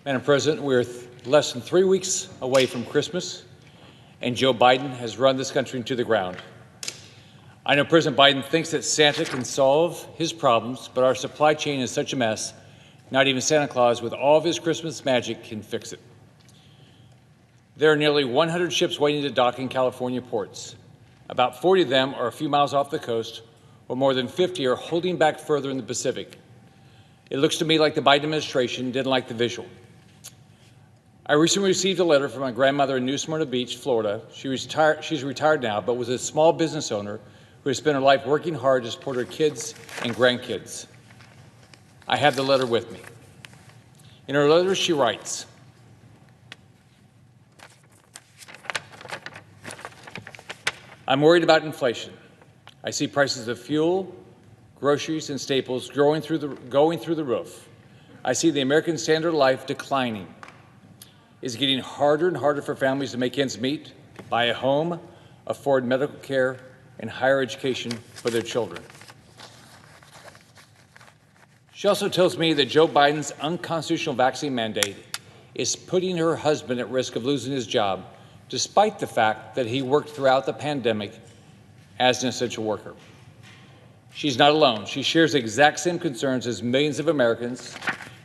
Madam President, we're less than 3 weeks away from Christmas, and Joe Biden has run this country into the ground. I know President Biden thinks that Santa can solve his problems, but our supply chain is such a mess, not even Santa Claus, with all of his Christmas magic, can fix it. There are nearly 100 ships waiting to dock in California ports. About 40 of them are a few miles off the coast, while more than 50 are holding back further in the Pacific. It looks to me like the Biden administration didn't like the visual. I recently received a letter from my grandmother in New Smyrna Beach, Florida. She's retired now, but was a small business owner who has spent her life working hard to support her kids and grandkids. I have the letter with me. In her letter, she writes, "I'm worried about inflation. I see prices of fuel, groceries, and staples going through the roof. I see the American standard of life declining. It's getting harder and harder for families to make ends meet, buy a home, afford medical care, and higher education for their children." She also tells me that Joe Biden's unconstitutional vaccine mandate is putting her husband at risk of losing his job, despite the fact that he worked throughout the pandemic as an essential worker. She's not alone. She shares the exact same concerns as millions of Americans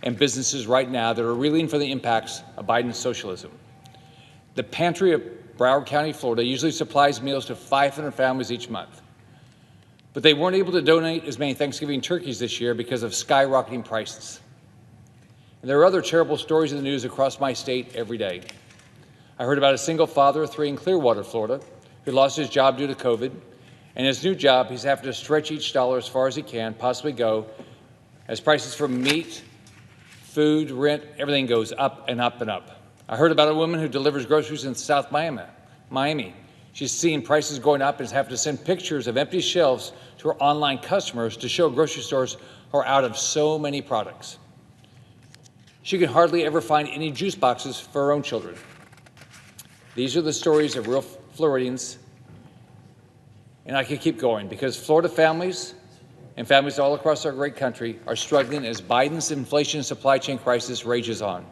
and businesses right now that are reeling from the impacts of Biden's socialism. The pantry of Broward County, Florida, usually supplies meals to 500 families each month. But they weren't able to donate as many Thanksgiving turkeys this year because of skyrocketing prices. And there are other terrible stories in the news across my state every day. I heard about a single father of 3 in Clearwater, Florida, who lost his job due to COVID. And his new job, he's having to stretch each dollar as far as he can possibly go, as prices for meat, food, rent, everything goes up and up and up. I heard about a woman who delivers groceries in South Miami. She's seeing prices going up and is having to send pictures of empty shelves to her online customers to show grocery stores are out of so many products. She can hardly ever find any juice boxes for her own children. These are the stories of real Floridians, and I could keep going because Florida families and families all across our great country are struggling as Biden's inflation and supply chain crisis rages on.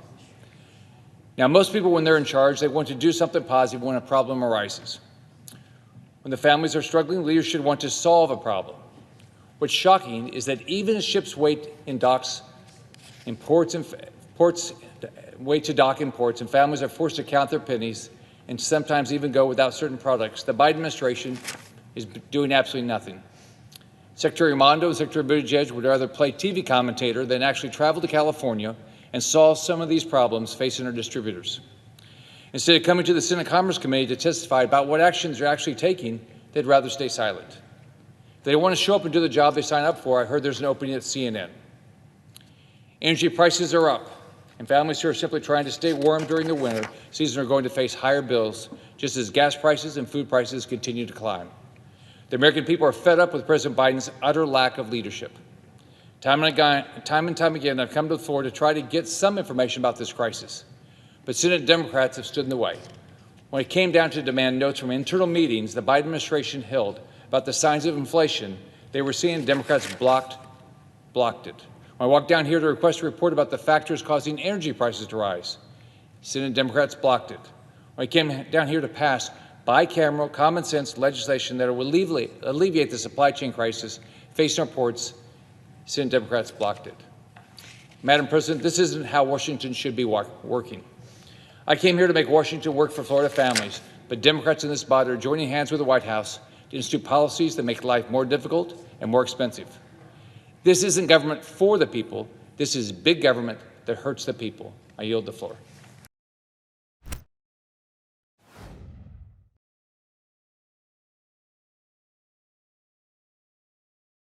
Now, most people, when they're in charge, they want to do something positive when a problem arises. When the families are struggling, leaders should want to solve a problem. What's shocking is that even as ships wait in docks, in ports, wait to dock in ports, and families are forced to count their pennies and sometimes even go without certain products, the Biden administration is doing absolutely nothing. Secretary Raimondo and Secretary Buttigieg would rather play TV commentator than actually travel to California and solve some of these problems facing our distributors. Instead of coming to the Senate Commerce Committee to testify about what actions they're actually taking, they'd rather stay silent. If they want to show up and do the job they signed up for, I heard there's an opening at CNN. Energy prices are up, and families who are simply trying to stay warm during the winter season are going to face higher bills, just as gas prices and food prices continue to climb. The American people are fed up with President Biden's utter lack of leadership. Time and time again, I've come to the floor to try to get some information about this crisis, but Senate Democrats have stood in the way. When it came down to demand notes from internal meetings the Biden administration held about the signs of inflation they were seeing, Democrats blocked it. When I walked down here to request a report about the factors causing energy prices to rise, Senate Democrats blocked it. When I came down here to pass bicameral, common sense legislation that will alleviate the supply chain crisis facing our ports, Senate Democrats blocked it. Madam President, this isn't how Washington should be working. I came here to make Washington work for Florida families, but Democrats in this body are joining hands with the White House to institute policies that make life more difficult and more expensive. This isn't government for the people. This is big government that hurts the people. I yield the floor.